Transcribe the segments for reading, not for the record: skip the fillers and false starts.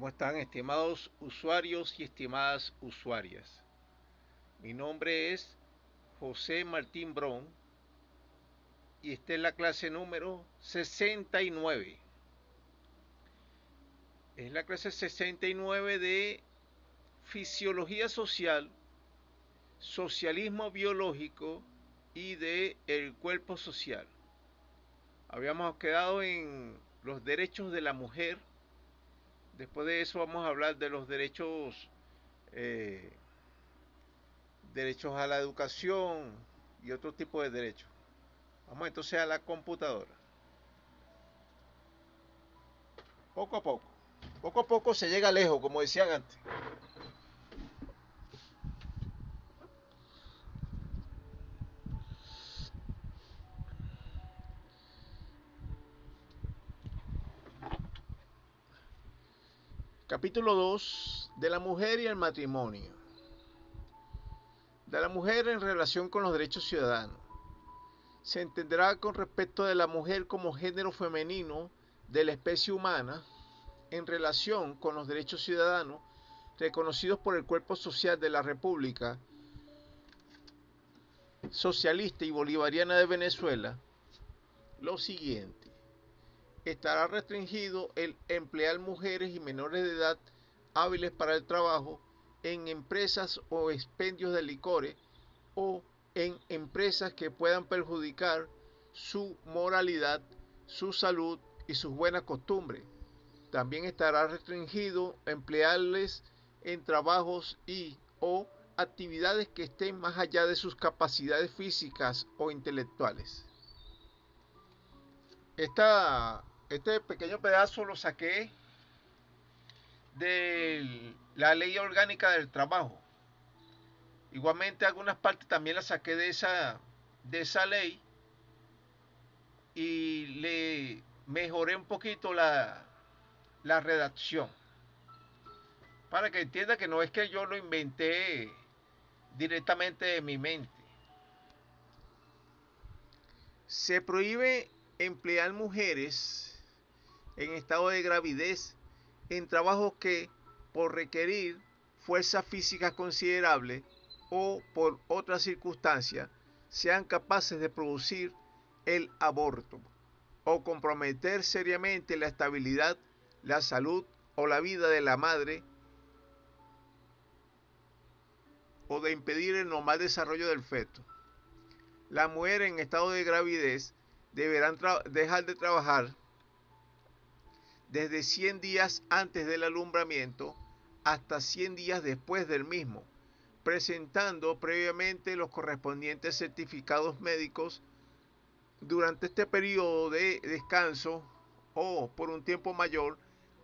¿Cómo están, estimados usuarios y estimadas usuarias? Mi nombre es José Martín Bron y esta es la clase número 69. Es la clase 69 de Fisiología Social, Socialismo Biológico y de el Cuerpo Social. Habíamos quedado en los derechos de la mujer. Después de eso vamos a hablar de los eh, derechos a la educación y otro tipo de derechos. Vamos entonces a la computadora. Poco a poco. Poco a poco se llega lejos, como decían antes. Capítulo 2 de la mujer y el matrimonio. De la mujer en relación con los derechos ciudadanos. Se entenderá con respecto de la mujer como género femenino de la especie humana en relación con los derechos ciudadanos reconocidos por el cuerpo social de la República Socialista y Bolivariana de Venezuela, lo siguiente: estará restringido el emplear mujeres y menores de edad hábiles para el trabajo en empresas o expendios de licores o en empresas que puedan perjudicar su moralidad, su salud y sus buenas costumbres. También estará restringido emplearles en trabajos y o actividades que estén más allá de sus capacidades físicas o intelectuales. Este pequeño pedazo lo saqué de la ley orgánica del trabajo. Igualmente algunas partes también las saqué de esa ley y le mejoré un poquito la redacción para que entienda que no es que yo lo inventé directamente de mi mente. Se prohíbe emplear mujeres en estado de gravidez en trabajos que, por requerir fuerza física considerable o por otras circunstancias, sean capaces de producir el aborto o comprometer seriamente la estabilidad, la salud o la vida de la madre o de impedir el normal desarrollo del feto. La mujer en estado de gravidez deberán dejar de trabajar desde 100 días antes del alumbramiento hasta 100 días después del mismo, presentando previamente los correspondientes certificados médicos durante este periodo de descanso o por un tiempo mayor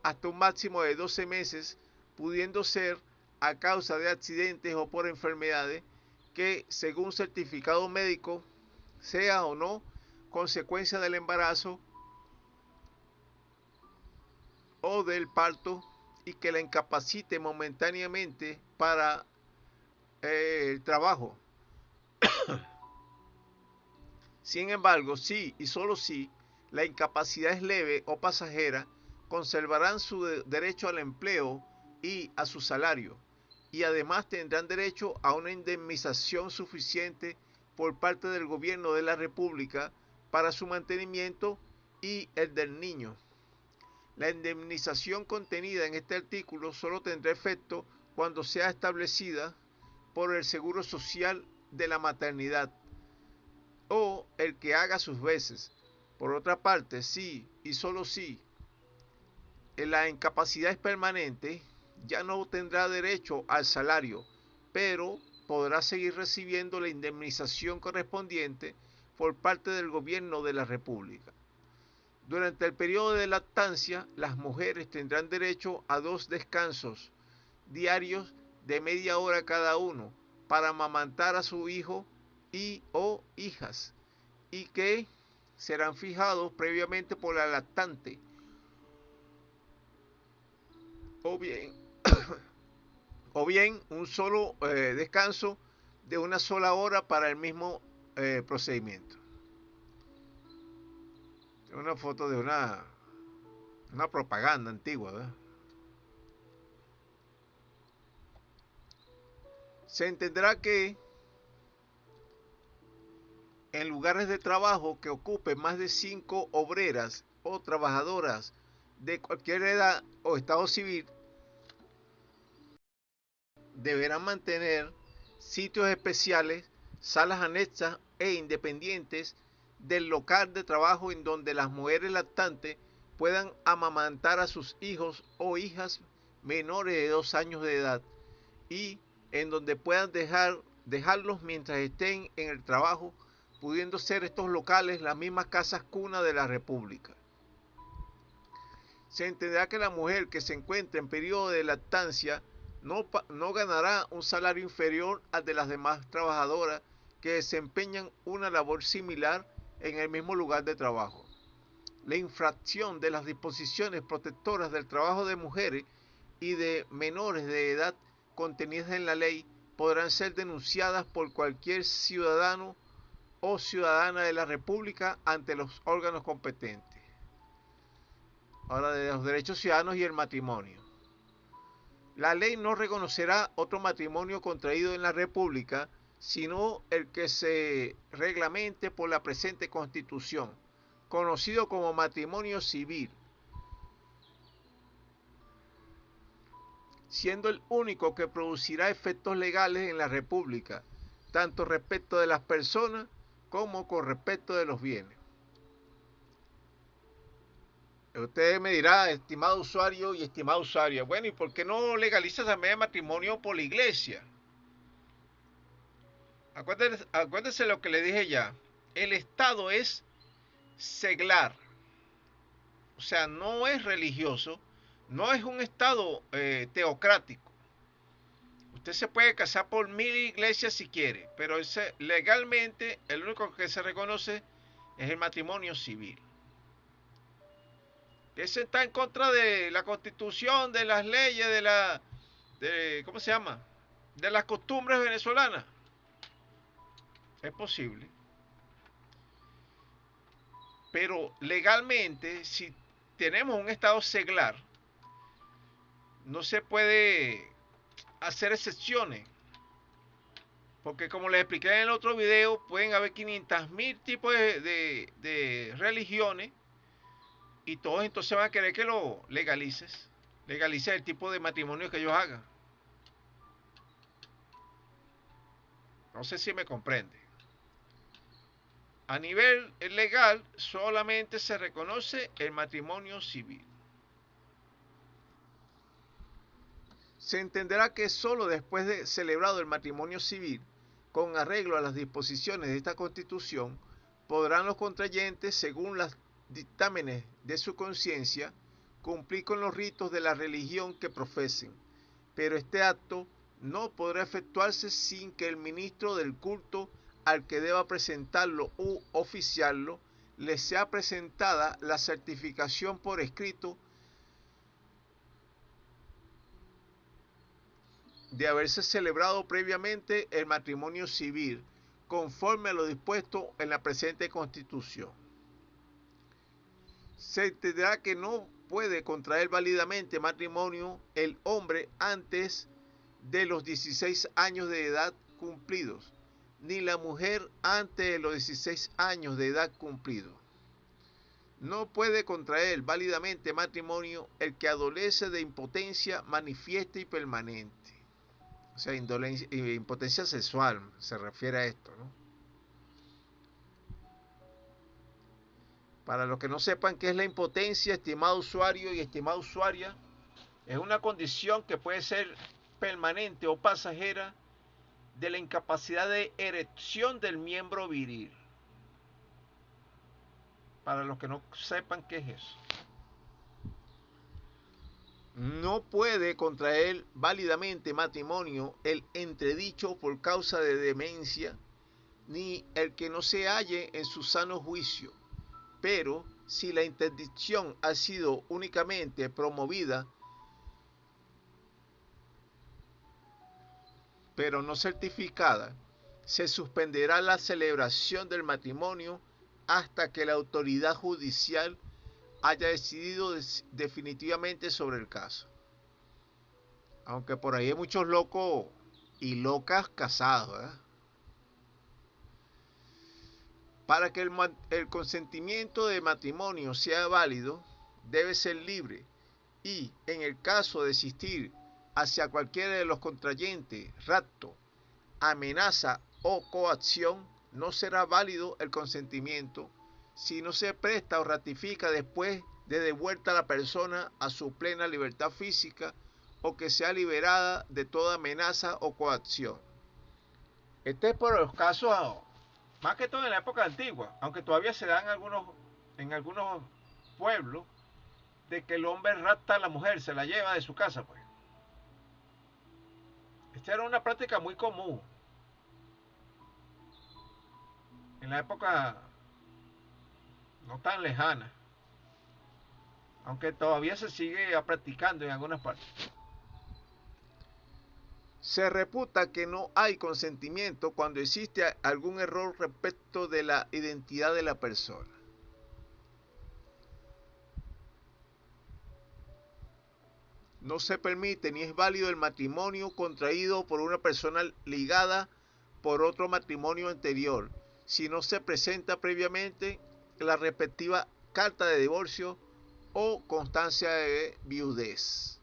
hasta un máximo de 12 meses, pudiendo ser a causa de accidentes o por enfermedades que, según certificado médico, sea o no consecuencia del embarazo o del parto y que la incapacite momentáneamente para el trabajo. Sin embargo, si y solo si la incapacidad es leve o pasajera, conservarán su derecho al empleo y a su salario, y además tendrán derecho a una indemnización suficiente por parte del gobierno de la República para su mantenimiento y el del niño. La indemnización contenida en este artículo solo tendrá efecto cuando sea establecida por el Seguro Social de la maternidad o el que haga sus veces. Por otra parte, si y solo si la incapacidad es permanente, ya no tendrá derecho al salario, pero podrá seguir recibiendo la indemnización correspondiente por parte del gobierno de la República. Durante el periodo de lactancia, las mujeres tendrán derecho a 2 descansos diarios de media hora cada uno para amamantar a su hijo y o hijas, y que serán fijados previamente por la lactante, o bien, o bien un solo descanso de una sola hora para el mismo procedimiento. Una foto de una propaganda antigua, ¿verdad? Se entenderá que en lugares de trabajo que ocupen más de 5 obreras o trabajadoras de cualquier edad o estado civil, deberán mantener sitios especiales, salas anexas e independientes del local de trabajo en donde las mujeres lactantes puedan amamantar a sus hijos o hijas menores de 2 años de edad y en donde puedan dejarlos mientras estén en el trabajo, pudiendo ser estos locales las mismas casas cuna de la República. Se entenderá que la mujer que se encuentre en periodo de lactancia no ganará un salario inferior al de las demás trabajadoras que desempeñan una labor similar en el mismo lugar de trabajo. La infracción de las disposiciones protectoras del trabajo de mujeres y de menores de edad contenidas en la ley podrán ser denunciadas por cualquier ciudadano o ciudadana de la República ante los órganos competentes. Ahora, de los derechos ciudadanos y el matrimonio. La ley no reconocerá otro matrimonio contraído en la República, sino el que se reglamente por la presente Constitución, conocido como matrimonio civil, siendo el único que producirá efectos legales en la República, tanto respecto de las personas como con respecto de los bienes. Usted me dirá, estimado usuario y estimada usuaria, bueno, ¿y por qué no legaliza también el matrimonio por la iglesia? Acuérdese lo que le dije ya. El Estado es seglar, o sea, no es religioso, no es un Estado teocrático. Usted se puede casar por 1000 iglesias si quiere, pero legalmente el único que se reconoce es el matrimonio civil. Ese está en contra de la Constitución, de las leyes, ¿cómo se llama? De las costumbres venezolanas. Es posible. Pero legalmente, si tenemos un estado seglar, no se puede hacer excepciones. Porque como les expliqué en el otro video, pueden haber 500.000 tipos de religiones y todos entonces van a querer que lo legalices. Legalices el tipo de matrimonio que ellos hagan. No sé si me comprende. A nivel legal solamente se reconoce el matrimonio civil. Se entenderá que solo después de celebrado el matrimonio civil, con arreglo a las disposiciones de esta Constitución, podrán los contrayentes, según los dictámenes de su conciencia, cumplir con los ritos de la religión que profesen, pero este acto no podrá efectuarse sin que el ministro del culto al que deba presentarlo u oficiarlo le sea presentada la certificación por escrito de haberse celebrado previamente el matrimonio civil, conforme a lo dispuesto en la presente Constitución. Se entenderá que no puede contraer válidamente matrimonio el hombre antes de los 16 años de edad cumplidos, ni la mujer antes de los 16 años de edad cumplidos. No puede contraer válidamente matrimonio el que adolece de impotencia manifiesta y permanente. O sea, impotencia sexual se refiere a esto, ¿no? Para los que no sepan qué es la impotencia, estimado usuario y estimada usuaria, es una condición que puede ser permanente o pasajera de la incapacidad de erección del miembro viril. Para los que no sepan qué es eso. No puede contraer válidamente matrimonio el entredicho por causa de demencia, ni el que no se halle en su sano juicio. Pero si la interdicción ha sido únicamente promovida, pero no certificada, se suspenderá la celebración del matrimonio hasta que la autoridad judicial haya decidido definitivamente sobre el caso. Aunque por ahí hay muchos locos y locas casadas, ¿verdad? Para que el consentimiento de matrimonio sea válido, debe ser libre y, en el caso de existir hacia cualquiera de los contrayentes rapto, amenaza o coacción, no será válido el consentimiento si no se presta o ratifica después de devuelta a la persona a su plena libertad física o que sea liberada de toda amenaza o coacción. Este es por los casos, más que todo en la época antigua, aunque todavía se dan en algunos pueblos, de que el hombre rapta a la mujer, se la lleva de su casa, pues. Esta era una práctica muy común en la época no tan lejana, aunque todavía se sigue practicando en algunas partes. Se reputa que no hay consentimiento cuando existe algún error respecto de la identidad de la persona. No se permite ni es válido el matrimonio contraído por una persona ligada por otro matrimonio anterior, si no se presenta previamente la respectiva carta de divorcio o constancia de viudez.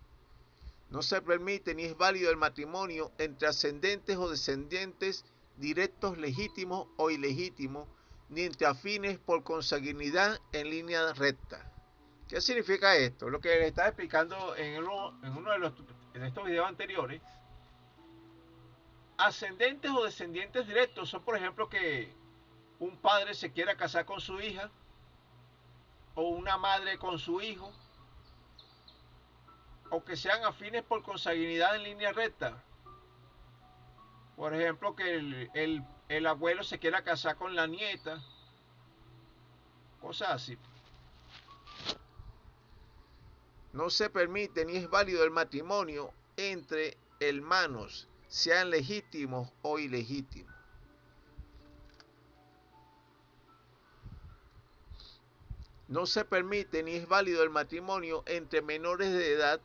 No se permite ni es válido el matrimonio entre ascendentes o descendientes directos legítimos o ilegítimos, ni entre afines por consanguinidad en línea recta. ¿Qué significa esto? Lo que les estaba explicando en uno de estos videos anteriores. Ascendentes o descendientes directos son, por ejemplo, que un padre se quiera casar con su hija o una madre con su hijo, o que sean afines por consanguinidad en línea recta. Por ejemplo, que el abuelo se quiera casar con la nieta, cosas así. No se permite ni es válido el matrimonio entre hermanos, sean legítimos o ilegítimos. No se permite ni es válido el matrimonio entre menores de edad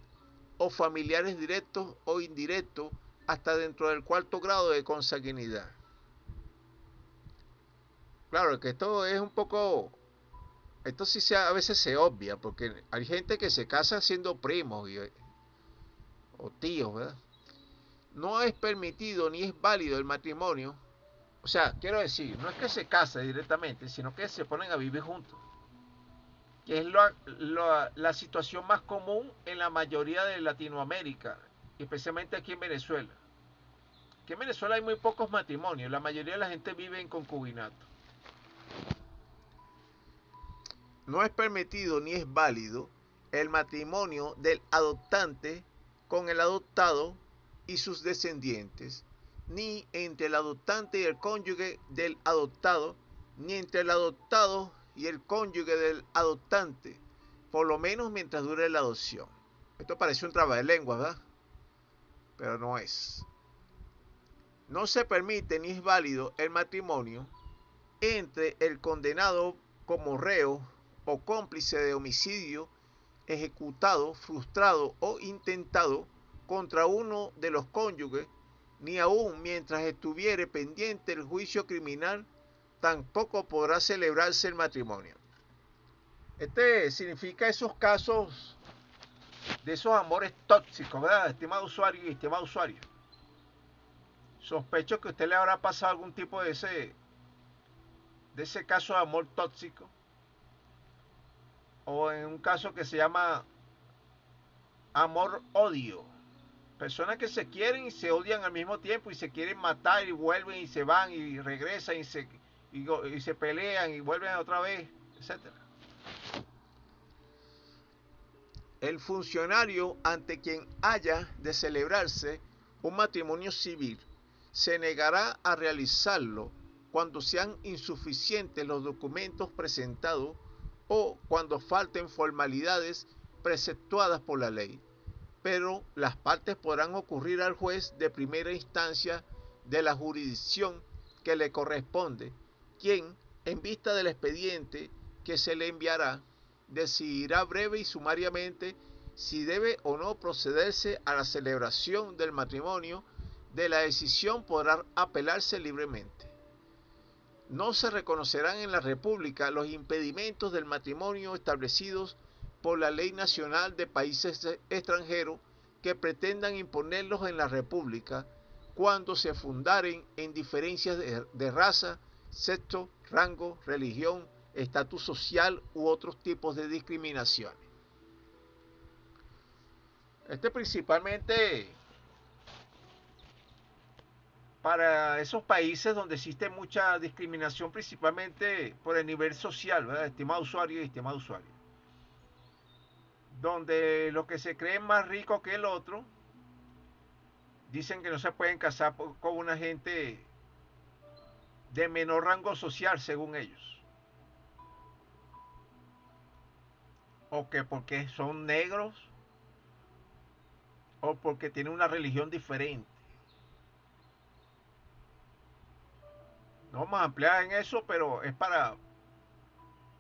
o familiares directos o indirectos hasta dentro del cuarto grado de consanguinidad. Claro que esto es un poco, esto sí a veces se obvia, porque hay gente que se casa siendo primos o tíos, ¿verdad? No es permitido ni es válido el matrimonio, o sea, quiero decir, no es que se casen directamente, sino que se ponen a vivir juntos, que es la situación más común en la mayoría de Latinoamérica, especialmente aquí en Venezuela. Aquí en Venezuela hay muy pocos matrimonios, la mayoría de la gente vive en concubinato. No es permitido ni es válido el matrimonio del adoptante con el adoptado y sus descendientes, ni entre el adoptante y el cónyuge del adoptado, ni entre el adoptado y el cónyuge del adoptante, por lo menos mientras dure la adopción. Esto parece un trabalenguas, ¿verdad? Pero no es. No se permite ni es válido el matrimonio entre el condenado como reo o cómplice de homicidio ejecutado, frustrado o intentado contra uno de los cónyuges, ni aun mientras estuviere pendiente el juicio criminal, tampoco podrá celebrarse el matrimonio. Este significa esos casos de esos amores tóxicos, ¿verdad? Estimado usuario y estimado usuario. Sospecho que a usted le habrá pasado algún tipo de ese caso de amor tóxico, o en un caso que se llama amor-odio. Personas que se quieren y se odian al mismo tiempo y se quieren matar y vuelven y se van y regresan y se pelean y vuelven otra vez, etc. El funcionario ante quien haya de celebrarse un matrimonio civil se negará a realizarlo cuando sean insuficientes los documentos presentados o cuando falten formalidades preceptuadas por la ley, pero las partes podrán ocurrir al juez de primera instancia de la jurisdicción que le corresponde, quien, en vista del expediente que se le enviará, decidirá breve y sumariamente si debe o no procederse a la celebración del matrimonio de la decisión podrá apelarse libremente. No se reconocerán en la República los impedimentos del matrimonio establecidos por la ley nacional de países extranjeros que pretendan imponerlos en la República cuando se fundaren en diferencias de raza, sexo, rango, religión, estatus social u otros tipos de discriminaciones. Principalmente para esos países donde existe mucha discriminación, principalmente por el nivel social, ¿verdad? Estimado usuario y estimado usuario. Donde los que se creen más ricos que el otro dicen que no se pueden casar con una gente de menor rango social, según ellos. O que porque son negros o porque tienen una religión diferente. No vamos a ampliar en eso, pero es para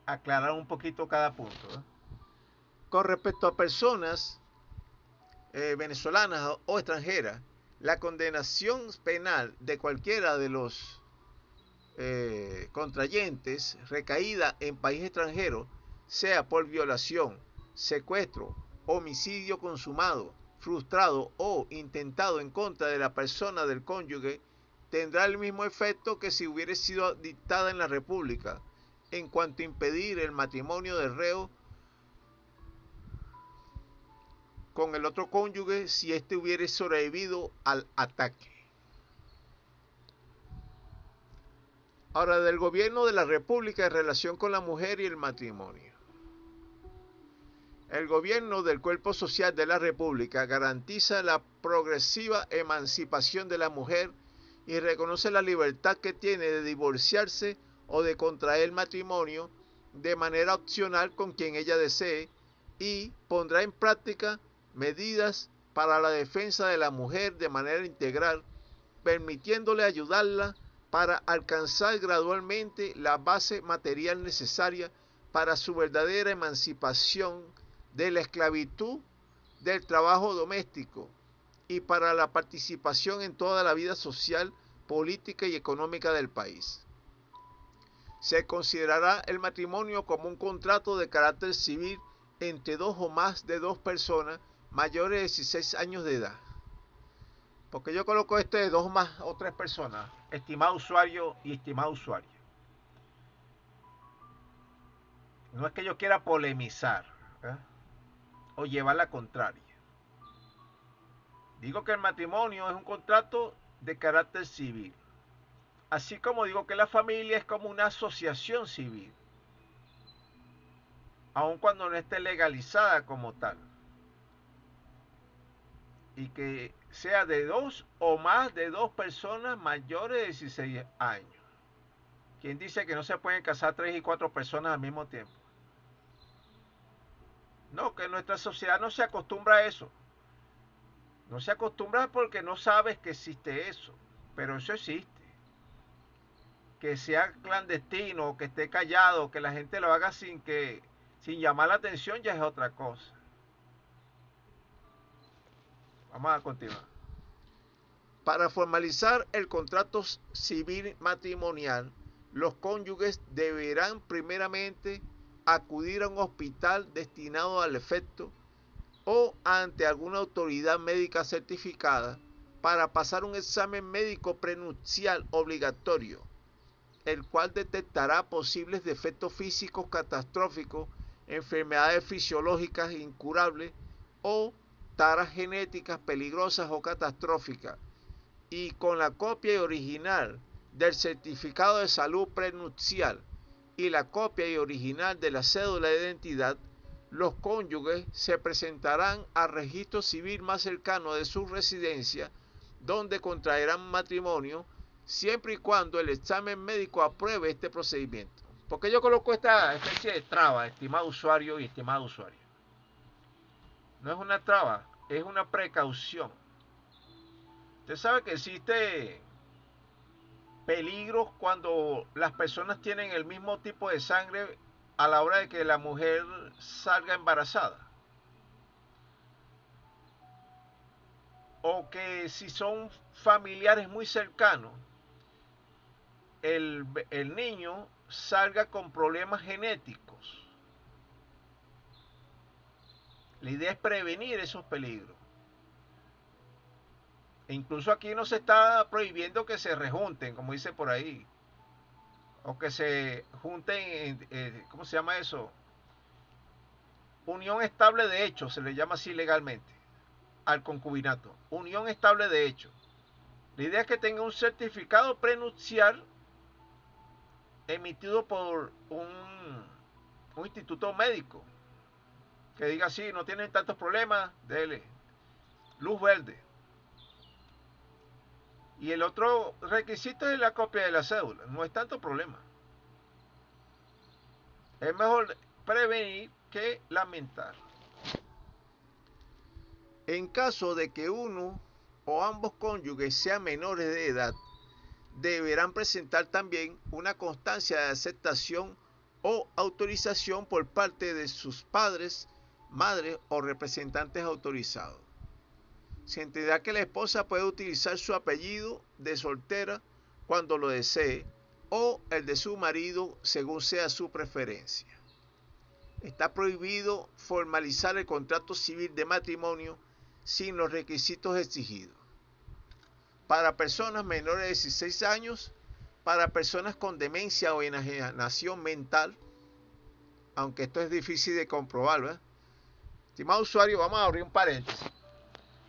aclarar un poquito cada punto, ¿eh? Con respecto a personas venezolanas o extranjeras, la condenación penal de cualquiera de los contrayentes recaída en país extranjero, sea por violación, secuestro, homicidio consumado, frustrado o intentado en contra de la persona del cónyuge, tendrá el mismo efecto que si hubiera sido dictada en la República, en cuanto a impedir el matrimonio del reo con el otro cónyuge si éste hubiera sobrevivido al ataque. Ahora, del gobierno de la República en relación con la mujer y el matrimonio. El gobierno del cuerpo social de la República garantiza la progresiva emancipación de la mujer y reconoce la libertad que tiene de divorciarse o de contraer matrimonio de manera opcional con quien ella desee y pondrá en práctica medidas para la defensa de la mujer de manera integral, permitiéndole ayudarla para alcanzar gradualmente la base material necesaria para su verdadera emancipación de la esclavitud del trabajo doméstico y para la participación en toda la vida social, política y económica del país. Se considerará el matrimonio como un contrato de carácter civil entre dos o más de dos personas mayores de 16 años de edad. Porque yo coloco de dos más o tres personas, estimado usuario y estimado usuario. No es que yo quiera polemizar, ¿eh? O llevar la contraria. Digo que el matrimonio es un contrato de carácter civil. Así como digo que la familia es como una asociación civil, aun cuando no esté legalizada como tal. Y que sea de dos o más de dos personas mayores de 16 años. ¿Quién dice que no se pueden casar 3 y 4 personas al mismo tiempo? No, que nuestra sociedad no se acostumbra a eso. No se acostumbra porque no sabes que existe eso, pero eso existe. Que sea clandestino, que esté callado, que la gente lo haga sin llamar la atención, ya es otra cosa. Vamos a continuar. Para formalizar el contrato civil matrimonial, los cónyuges deberán primeramente acudir a un hospital destinado al efecto o ante alguna autoridad médica certificada para pasar un examen médico prenupcial obligatorio, el cual detectará posibles defectos físicos catastróficos, enfermedades fisiológicas incurables o taras genéticas peligrosas o catastróficas, y con la copia original del certificado de salud prenupcial y la copia original de la cédula de identidad, los cónyuges se presentarán al registro civil más cercano de su residencia, donde contraerán matrimonio, siempre y cuando el examen médico apruebe este procedimiento. Porque yo coloco esta especie de traba, estimado usuario y estimado usuario. No es una traba, es una precaución. Usted sabe que existe peligros cuando las personas tienen el mismo tipo de sangre a la hora de que la mujer salga embarazada o que si son familiares muy cercanos, el niño salga con problemas genéticos. La idea es prevenir esos peligros. E incluso aquí no se está prohibiendo que se rejunten, como dice por ahí, o que se junten, ¿cómo se llama eso? Unión estable de hecho, se le llama así legalmente, al concubinato. Unión estable de hecho. La idea es que tenga un certificado prenupcial emitido por un instituto médico que diga sí, no tienen tantos problemas, dele luz verde. Y el otro requisito es la copia de la cédula, no es tanto problema. Es mejor prevenir que lamentar. En caso de que uno o ambos cónyuges sean menores de edad, deberán presentar también una constancia de aceptación o autorización por parte de sus padres, madres o representantes autorizados. Se entenderá que la esposa puede utilizar su apellido de soltera cuando lo desee o el de su marido según sea su preferencia. Está prohibido formalizar el contrato civil de matrimonio sin los requisitos exigidos. Para personas menores de 16 años, para personas con demencia o enajenación mental, aunque esto es difícil de comprobar, ¿verdad? Estimado usuario, vamos a abrir un paréntesis.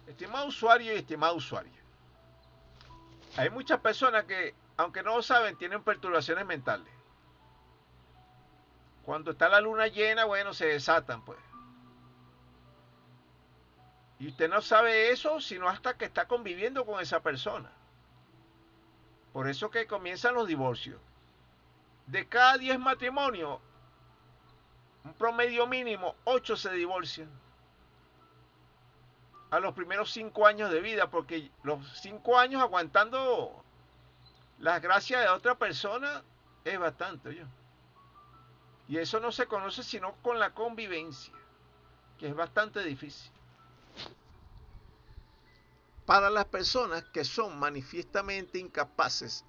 Estimado usuario y estimado usuario, hay muchas personas que, aunque no lo saben, tienen perturbaciones mentales. Cuando está la luna llena, bueno, se desatan, pues. Y usted no sabe eso sino hasta que está conviviendo con esa persona. Por eso que comienzan los divorcios. De cada 10 matrimonios, un promedio mínimo, 8 se divorcian. A los primeros 5 años de vida, porque los 5 años aguantando las gracias de otra persona es bastante, ¿yo? Y eso no se conoce sino con la convivencia, que es bastante difícil. Para las personas que son manifiestamente incapaces,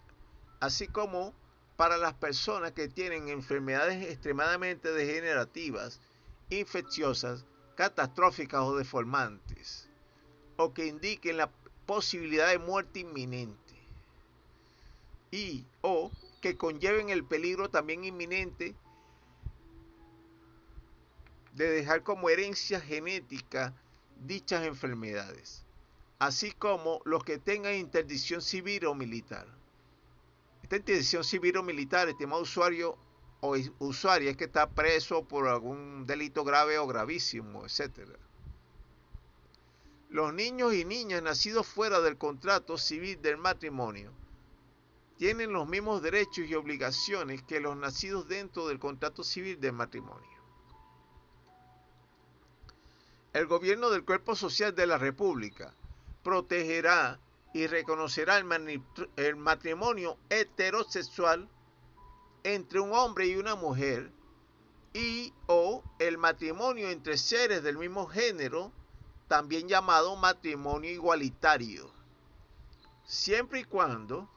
así como para las personas que tienen enfermedades extremadamente degenerativas, infecciosas, catastróficas o deformantes, o que indiquen la posibilidad de muerte inminente, y o que conlleven el peligro también inminente de dejar como herencia genética dichas enfermedades, así como los que tengan interdicción civil o militar. Esta interdicción civil o militar, estimado usuario o usuaria, es que está preso por algún delito grave o gravísimo, etc. Los niños y niñas nacidos fuera del contrato civil del matrimonio tienen los mismos derechos y obligaciones que los nacidos dentro del contrato civil del matrimonio. El gobierno del Cuerpo Social de la República protegerá y reconocerá el matrimonio heterosexual entre un hombre y una mujer y o el matrimonio entre seres del mismo género, también llamado matrimonio igualitario, siempre y cuando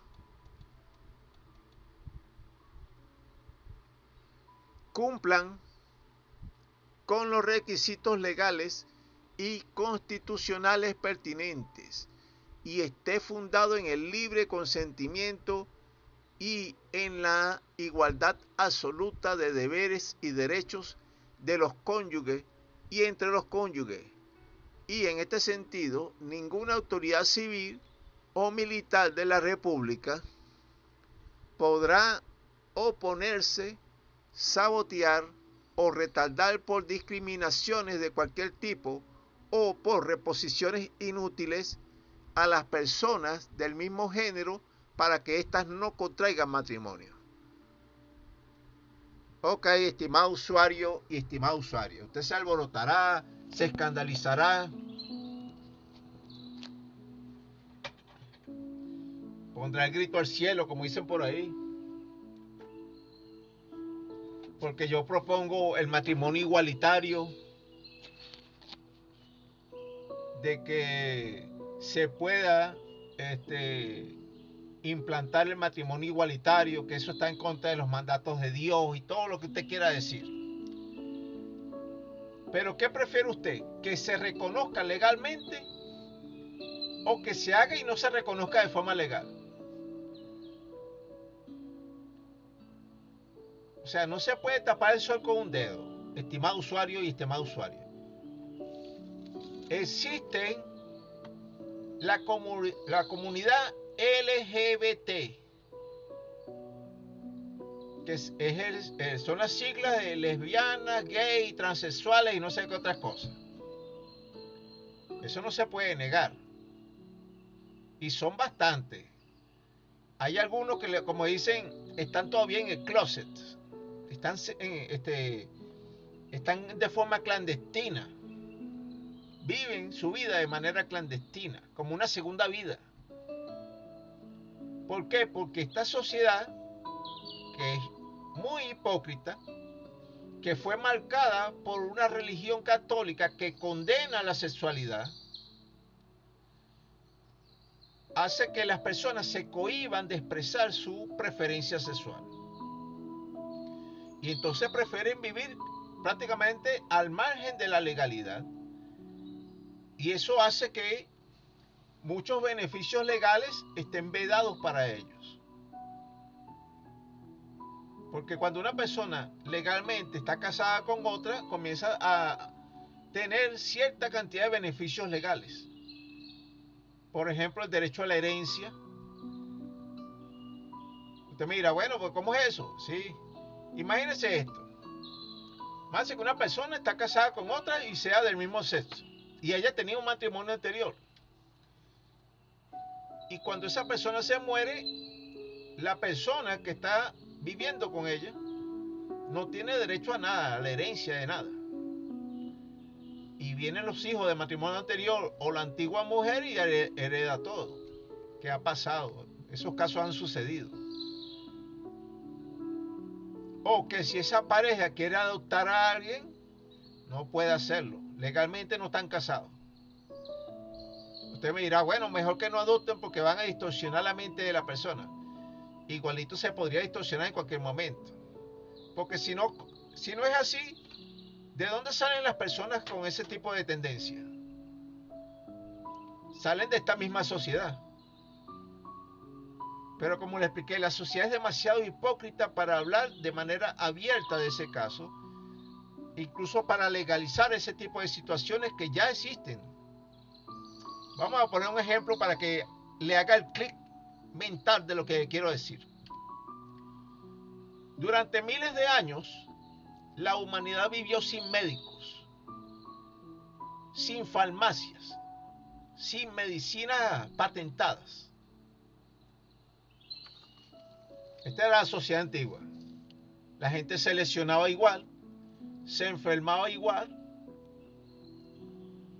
cumplan con los requisitos legales y constitucionales pertinentes y esté fundado en el libre consentimiento y en la igualdad absoluta de deberes y derechos de los cónyuges y entre los cónyuges. Y en este sentido, ninguna autoridad civil o militar de la República podrá oponerse, sabotear o retardar por discriminaciones de cualquier tipo o por reposiciones inútiles a las personas del mismo género para que éstas no contraigan matrimonio. Ok, estimado usuario y estimado usuario, usted se alborotará, se escandalizará, pondrá el grito al cielo, como dicen por ahí, porque yo propongo el matrimonio igualitario, de que se pueda implantar el matrimonio igualitario, que eso está en contra de los mandatos de Dios y todo lo que usted quiera decir. Pero ¿qué prefiere usted? ¿Que se reconozca legalmente o que se haga y no se reconozca de forma legal? O sea, no se puede tapar el sol con un dedo, estimado usuario y estimado usuaria. Existen la comunidad LGBT, que son las siglas de lesbianas, gay, transexuales y no sé qué otras cosas. Eso no se puede negar. Y son bastantes. Hay algunos que, como dicen, están todavía en el closet. Están de forma clandestina. Viven su vida de manera clandestina, como una segunda vida. ¿Por qué? Porque esta sociedad, que es muy hipócrita, que fue marcada por una religión católica que condena la sexualidad, hace que las personas se cohíban de expresar su preferencia sexual. Y entonces prefieren vivir prácticamente al margen de la legalidad. Y eso hace que muchos beneficios legales estén vedados para ellos. Porque cuando una persona legalmente está casada con otra, comienza a tener cierta cantidad de beneficios legales. Por ejemplo, el derecho a la herencia. Usted mira, bueno, pues ¿cómo es eso? Sí. Imagínese esto. Más que una persona está casada con otra y sea del mismo sexo. Y ella tenía un matrimonio anterior. Y cuando esa persona se muere, la persona que está viviendo con ella no tiene derecho a nada, a la herencia de nada. Y vienen los hijos del matrimonio anterior o la antigua mujer y hereda todo. ¿Qué ha pasado? Esos casos han sucedido. O que si esa pareja quiere adoptar a alguien, no puede hacerlo. Legalmente no están casados. Usted me dirá, bueno, mejor que no adopten porque van a distorsionar la mente de la persona. Igualito se podría distorsionar en cualquier momento. Porque si no es así, ¿de dónde salen las personas con ese tipo de tendencia? Salen de esta misma sociedad. Pero como le expliqué, la sociedad es demasiado hipócrita para hablar de manera abierta de ese caso, incluso para legalizar ese tipo de situaciones que ya existen. Vamos a poner un ejemplo para que le haga el clic mental de lo que quiero decir. Durante miles de años, la humanidad vivió sin médicos, sin farmacias, sin medicinas patentadas. Esta era la sociedad antigua. La gente se lesionaba igual, se enfermaba igual,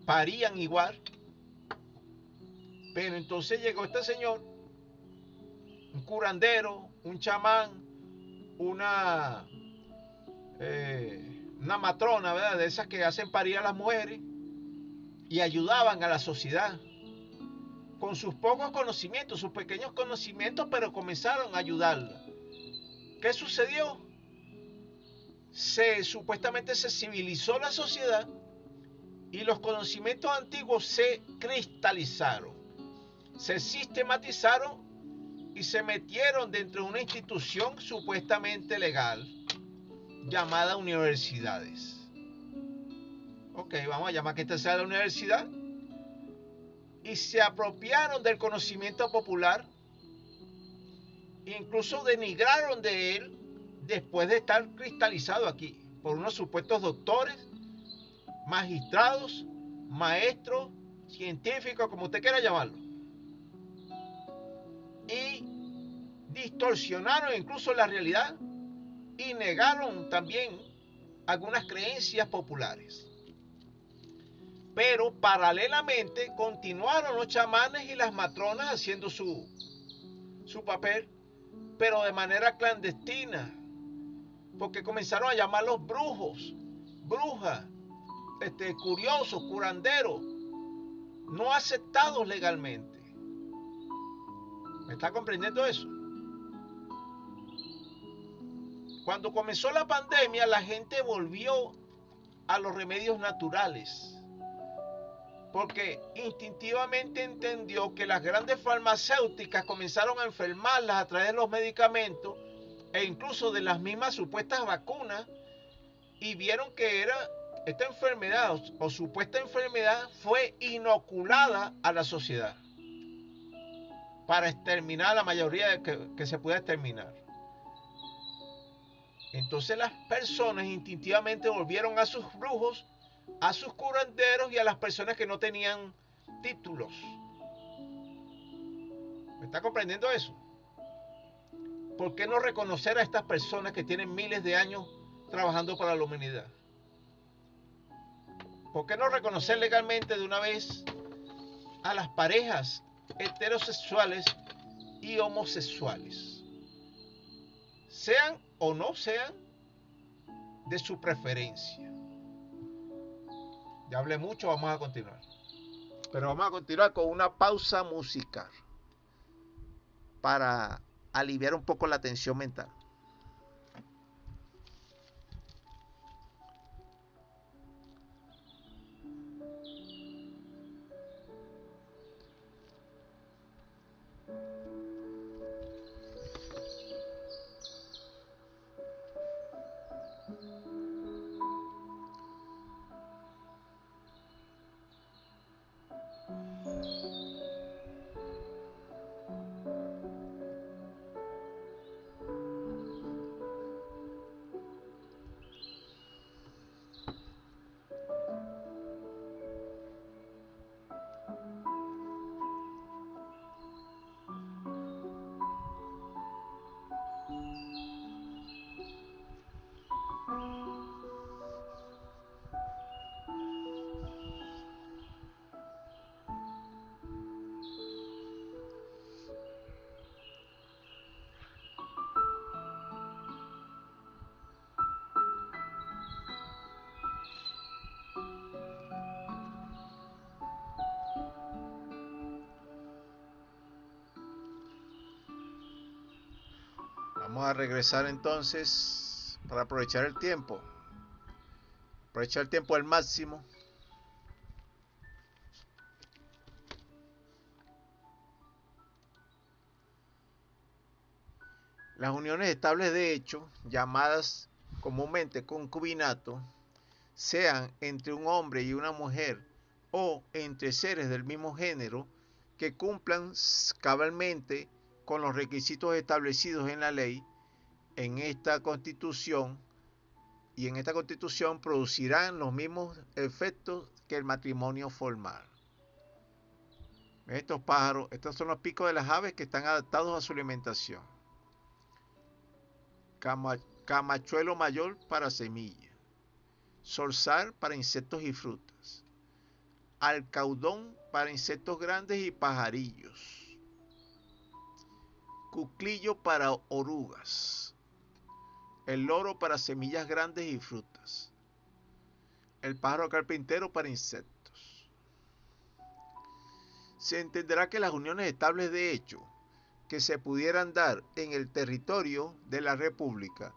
parían igual. Pero entonces llegó este señor, un curandero, un chamán, una matrona, ¿verdad? De esas que hacen parir a las mujeres y ayudaban a la sociedad con sus pocos conocimientos, sus pequeños conocimientos, pero comenzaron a ayudarla. ¿Qué sucedió? Supuestamente se civilizó la sociedad y los conocimientos antiguos se cristalizaron, se sistematizaron y se metieron dentro de una institución supuestamente legal llamada universidades. Ok, vamos a llamar que esta sea la universidad. Y se apropiaron del conocimiento popular, incluso denigraron de él después de estar cristalizado aquí por unos supuestos doctores, magistrados, maestros, científicos, como usted quiera llamarlo. Y distorsionaron incluso la realidad y negaron también algunas creencias populares. Pero paralelamente continuaron los chamanes y las matronas haciendo su papel, pero de manera clandestina, porque comenzaron a llamarlos brujos, brujas, curiosos, curanderos, no aceptados legalmente. ¿Me está comprendiendo eso? Cuando comenzó la pandemia, la gente volvió a los remedios naturales, porque instintivamente entendió que las grandes farmacéuticas comenzaron a enfermarlas a través de los medicamentos e incluso de las mismas supuestas vacunas, y vieron que esta enfermedad o supuesta enfermedad fue inoculada a la sociedad para exterminar la mayoría de que se pueda exterminar. Entonces las personas instintivamente volvieron a sus brujos, a sus curanderos y a las personas que no tenían títulos. ¿Me está comprendiendo eso? ¿Por qué no reconocer a estas personas que tienen miles de años trabajando para la humanidad? ¿Por qué no reconocer legalmente de una vez a las parejas heterosexuales y homosexuales? Sean o no sean de su preferencia. Ya hablé mucho, vamos a continuar. Pero vamos a continuar con una pausa musical para aliviar un poco la tensión mental. Vamos a regresar entonces para aprovechar el tiempo. Aprovechar el tiempo al máximo. Las uniones estables de hecho, llamadas comúnmente concubinato, sean entre un hombre y una mujer o entre seres del mismo género que cumplan cabalmente con los requisitos establecidos en la ley, en esta constitución producirán los mismos efectos que el matrimonio formal. Estos pájaros, estos son los picos de las aves que están adaptados a su alimentación. Camachuelo mayor para semilla, zorzal para insectos y frutas, alcaudón para insectos grandes y pajarillos, cuclillo para orugas, el loro para semillas grandes y frutas, el pájaro carpintero para insectos. Se entenderá que las uniones estables de hecho que se pudieran dar en el territorio de la República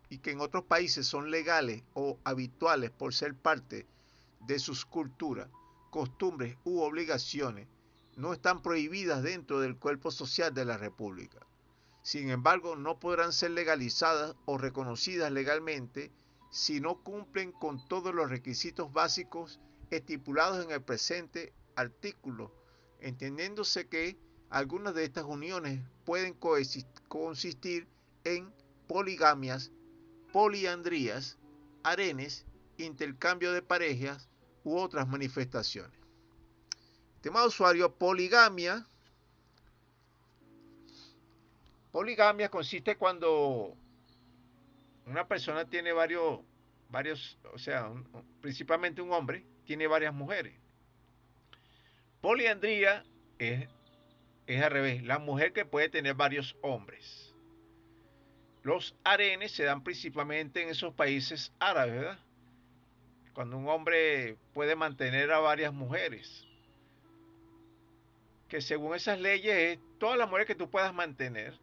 y que en otros países son legales o habituales por ser parte de sus culturas, costumbres u obligaciones, no están prohibidas dentro del cuerpo social de la República. Sin embargo, no podrán ser legalizadas o reconocidas legalmente si no cumplen con todos los requisitos básicos estipulados en el presente artículo, entendiéndose que algunas de estas uniones pueden consistir en poligamias, poliandrías, harenes, intercambio de parejas u otras manifestaciones. Estimado usuario, poligamia consiste cuando una persona tiene varios, o sea, principalmente un hombre, tiene varias mujeres. Poliandría es al revés, la mujer que puede tener varios hombres. Los harenes se dan principalmente en esos países árabes, ¿verdad? cuando un hombre puede mantener a varias mujeres, que según esas leyes es todas las mujeres que tú puedas mantener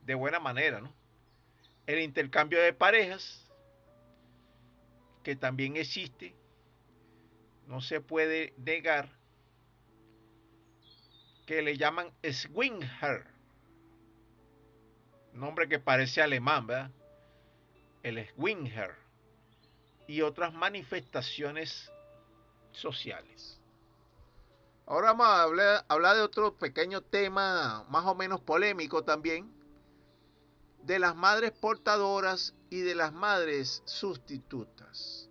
de buena manera, ¿no? El intercambio de parejas, que también existe, no se puede negar, que le llaman Swinger, nombre que parece alemán, ¿verdad? El Swinger y otras manifestaciones sociales. Ahora vamos a hablar de otro pequeño tema más o menos polémico también, de las madres portadoras y de las madres sustitutas.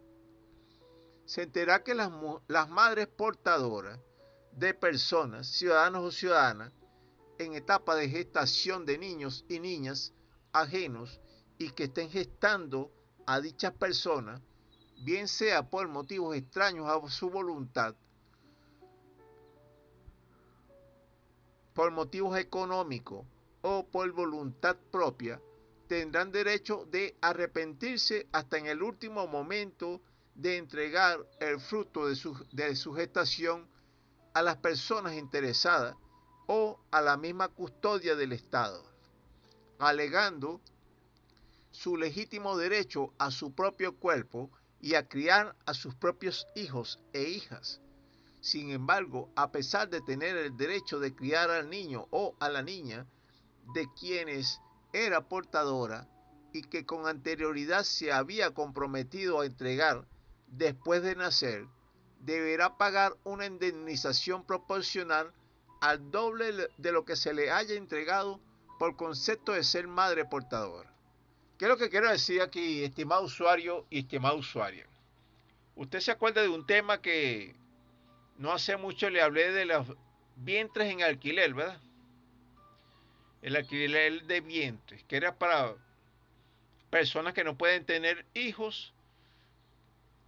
Se entera que las madres portadoras de personas, ciudadanos o ciudadanas, en etapa de gestación de niños y niñas ajenos y que estén gestando a dichas personas, bien sea por motivos extraños a su voluntad, por motivos económicos o por voluntad propia, tendrán derecho de arrepentirse hasta en el último momento de entregar el fruto de su gestación a las personas interesadas o a la misma custodia del Estado, alegando su legítimo derecho a su propio cuerpo y a criar a sus propios hijos e hijas. Sin embargo, a pesar de tener el derecho de criar al niño o a la niña de quienes era portadora y que con anterioridad se había comprometido a entregar después de nacer, deberá pagar una indemnización proporcional al doble de lo que se le haya entregado por concepto de ser madre portadora. ¿Qué es lo que quiero decir aquí, estimado usuario y estimada usuaria? Usted se acuerda de un tema que no hace mucho le hablé de los vientres en alquiler, ¿verdad? El alquiler de vientres, que era para personas que no pueden tener hijos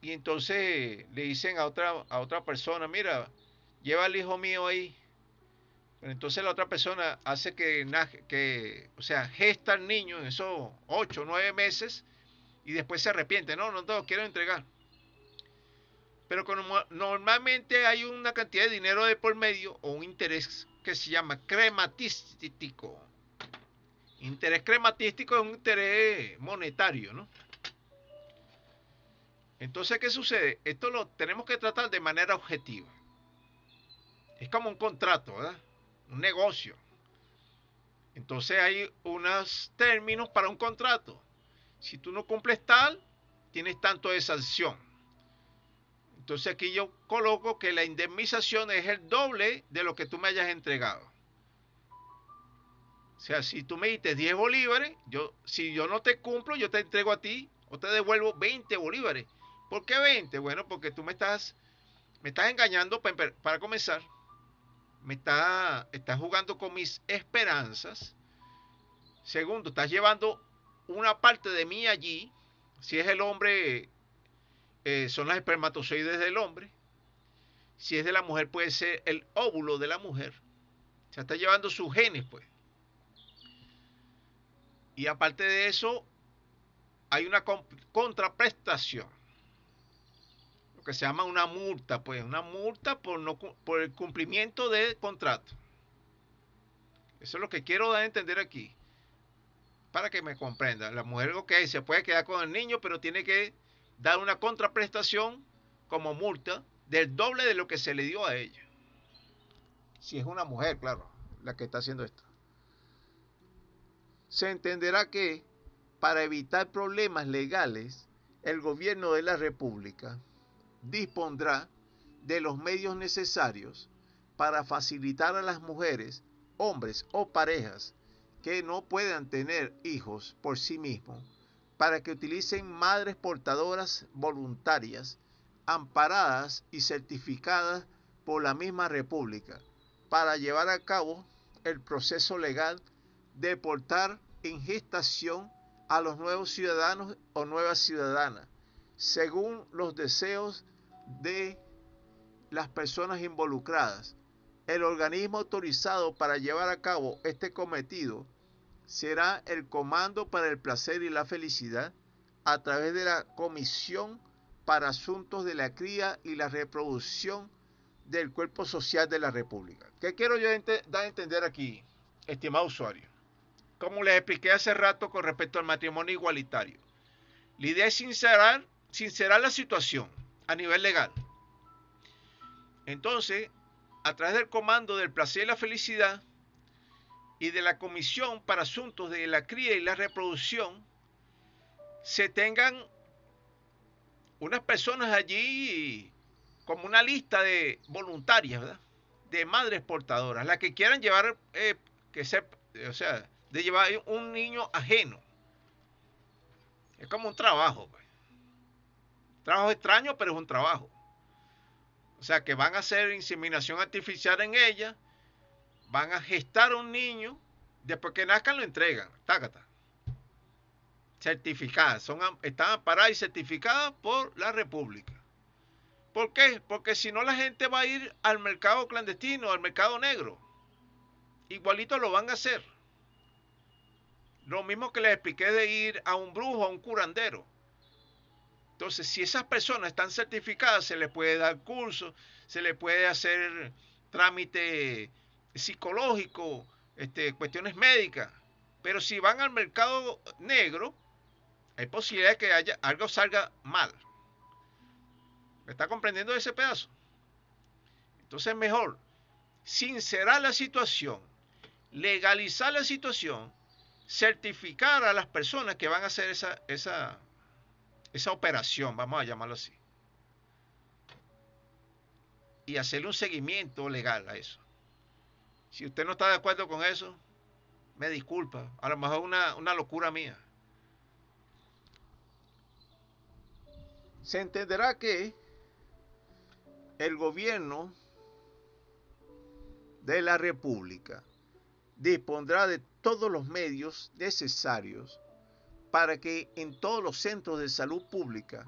y entonces le dicen a otra persona, mira, lleva al hijo mío ahí. Pero entonces la otra persona hace o sea, gesta al niño en esos 8 o 9 meses y después se arrepiente, no te lo quiero entregar. Pero como normalmente hay una cantidad de dinero de por medio o un interés que se llama crematístico. Interés crematístico es un interés monetario, ¿no? Entonces, ¿qué sucede? Esto lo tenemos que tratar de manera objetiva. Es como un contrato, ¿verdad? Un negocio. Entonces hay unos términos para un contrato. Si tú no cumples tal, tienes tanto de sanción. Entonces aquí yo coloco que la indemnización es el doble de lo que tú me hayas entregado. O sea, si tú me diste 10 bolívares, si yo no te cumplo, yo te entrego a ti o te devuelvo 20 bolívares. ¿Por qué 20? Bueno, porque tú me estás engañando para comenzar. Estás jugando con mis esperanzas. Segundo, estás llevando una parte de mí allí. Si es el hombre, son las espermatozoides del hombre. Si es de la mujer, puede ser el óvulo de la mujer. O sea, está llevando sus genes, pues. Y aparte de eso, hay una contraprestación. Lo que se llama una multa, pues. Una multa por el cumplimiento del contrato. Eso es lo que quiero dar a entender aquí. Para que me comprendan. La mujer, ok, se puede quedar con el niño, pero tiene que dar una contraprestación como multa del doble de lo que se le dio a ella. Si es una mujer, claro, la que está haciendo esto. Se entenderá que, para evitar problemas legales, el gobierno de la República dispondrá de los medios necesarios para facilitar a las mujeres, hombres o parejas que no puedan tener hijos por sí mismos, para que utilicen madres portadoras voluntarias, amparadas y certificadas por la misma República, para llevar a cabo el proceso legal de portar en gestación a los nuevos ciudadanos o nuevas ciudadanas, según los deseos de las personas involucradas. El organismo autorizado para llevar a cabo este cometido será el Comando para el Placer y la Felicidad, a través de la Comisión para asuntos de la cría y la reproducción del cuerpo social de la República. ¿Qué quiero yo dar a entender aquí, estimado usuario? Como les expliqué hace rato con respecto al matrimonio igualitario, la idea es sincerar la situación a nivel legal. Entonces, a través del comando del placer y la felicidad y de la Comisión para Asuntos de la Cría y la Reproducción, se tengan unas personas allí como una lista de voluntarias, ¿verdad? De madres portadoras, las que quieran llevar, de llevar un niño ajeno. Es como un trabajo, pues. Trabajo extraño, pero es un trabajo. O sea, que van a hacer inseminación artificial en ella, van a gestar a un niño, después que nazcan lo entregan, tácata. Certificadas, están amparadas y certificadas por la República. ¿Por qué? Porque si no la gente va a ir al mercado clandestino, al mercado negro. Igualito lo van a hacer. Lo mismo que les expliqué de ir a un brujo, a un curandero. Entonces, si esas personas están certificadas, se les puede dar curso, se les puede hacer trámite psicológico, cuestiones médicas. Pero si van al mercado negro, hay posibilidad de que algo salga mal. ¿Me está comprendiendo ese pedazo? Entonces es mejor sincerar la situación, legalizar la situación, certificar a las personas que van a hacer esa operación, vamos a llamarlo así, y hacerle un seguimiento legal a eso. Si usted no está de acuerdo con eso, me disculpa, a lo mejor una locura mía. Se entenderá que el gobierno de la República dispondrá de todos los medios necesarios para que en todos los centros de salud pública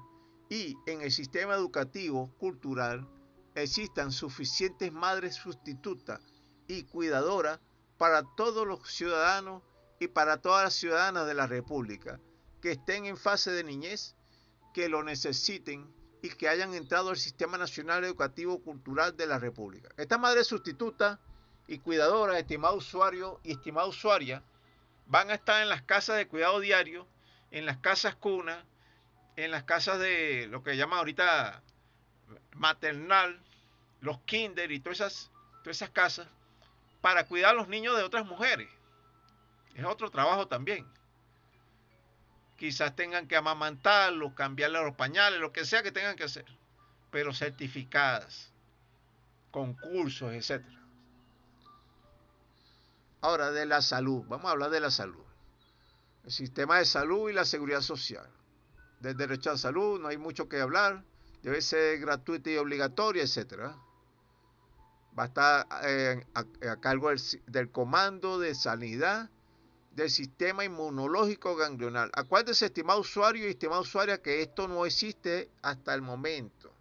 y en el sistema educativo cultural existan suficientes madres sustitutas y cuidadoras para todos los ciudadanos y para todas las ciudadanas de la República que estén en fase de niñez, que lo necesiten y que hayan entrado al Sistema Nacional Educativo Cultural de la República. Estas madres sustitutas y cuidadoras, estimado usuario y estimada usuaria, van a estar en las casas de cuidado diario, en las casas cunas, en las casas de lo que llaman ahorita maternal, los kinder y todas esas casas, para cuidar a los niños de otras mujeres. Es otro trabajo también. Quizás tengan que amamantarlos, cambiarle los pañales, lo que sea que tengan que hacer, pero certificadas, con cursos, etc. Ahora, de la salud, vamos a hablar de la salud. El sistema de salud y la seguridad social. Del derecho a la salud no hay mucho que hablar, debe ser gratuita y obligatoria, etc. Va a estar a cargo del Comando de Sanidad del Sistema Inmunológico Ganglional. Acuérdese, estimado usuario y estimada usuaria, que esto no existe hasta el momento.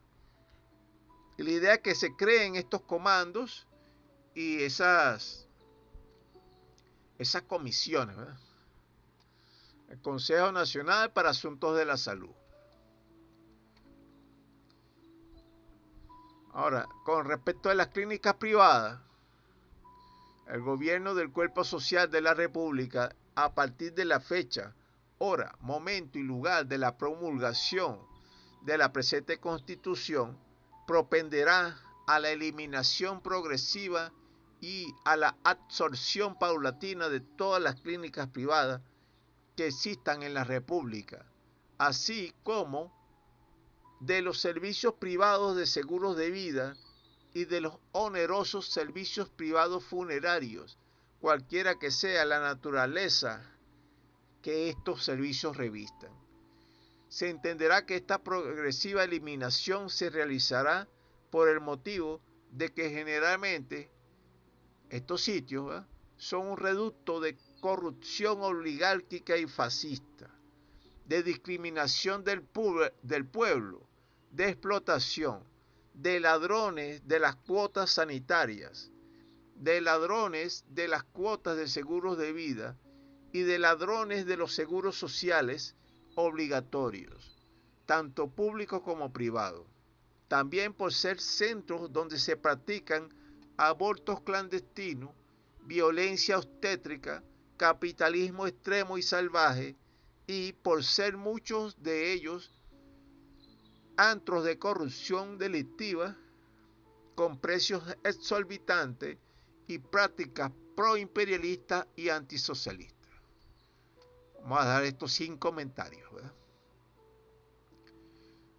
Y la idea es que se creen estos comandos y esas comisiones, ¿verdad? El Consejo Nacional para Asuntos de la Salud. Ahora, con respecto a las clínicas privadas, el gobierno del Cuerpo Social de la República, a partir de la fecha, hora, momento y lugar de la promulgación de la presente Constitución, propenderá a la eliminación progresiva y a la absorción paulatina de todas las clínicas privadas que existan en la República, así como de los servicios privados de seguros de vida y de los onerosos servicios privados funerarios, cualquiera que sea la naturaleza que estos servicios revistan. Se entenderá que esta progresiva eliminación se realizará por el motivo de que generalmente estos sitios, ¿verdad?, son un reducto de corrupción oligárquica y fascista, de discriminación del pueblo, de explotación, de ladrones de las cuotas sanitarias, de ladrones de las cuotas de seguros de vida y de ladrones de los seguros sociales obligatorios. tanto públicos como privados. También por ser centros donde se practican abortos clandestinos, violencia obstétrica, capitalismo extremo y salvaje, y por ser muchos de ellos antros de corrupción delictiva con precios exorbitantes y prácticas proimperialistas y antisocialistas. Vamos a dar estos 5 comentarios, ¿verdad?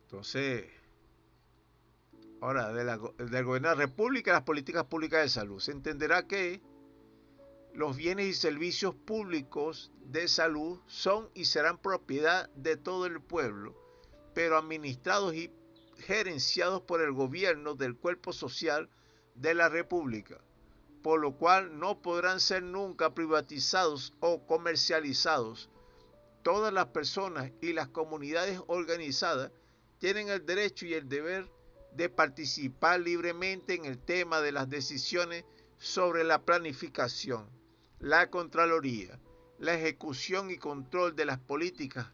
Entonces, ahora, del gobierno de la República y las políticas públicas de salud. Se entenderá que los bienes y servicios públicos de salud son y serán propiedad de todo el pueblo, pero administrados y gerenciados por el gobierno del cuerpo social de la República, por lo cual no podrán ser nunca privatizados o comercializados. Todas las personas y las comunidades organizadas tienen el derecho y el deber de participar libremente en el tema de las decisiones sobre la planificación, la Contraloría, la ejecución y control de las políticas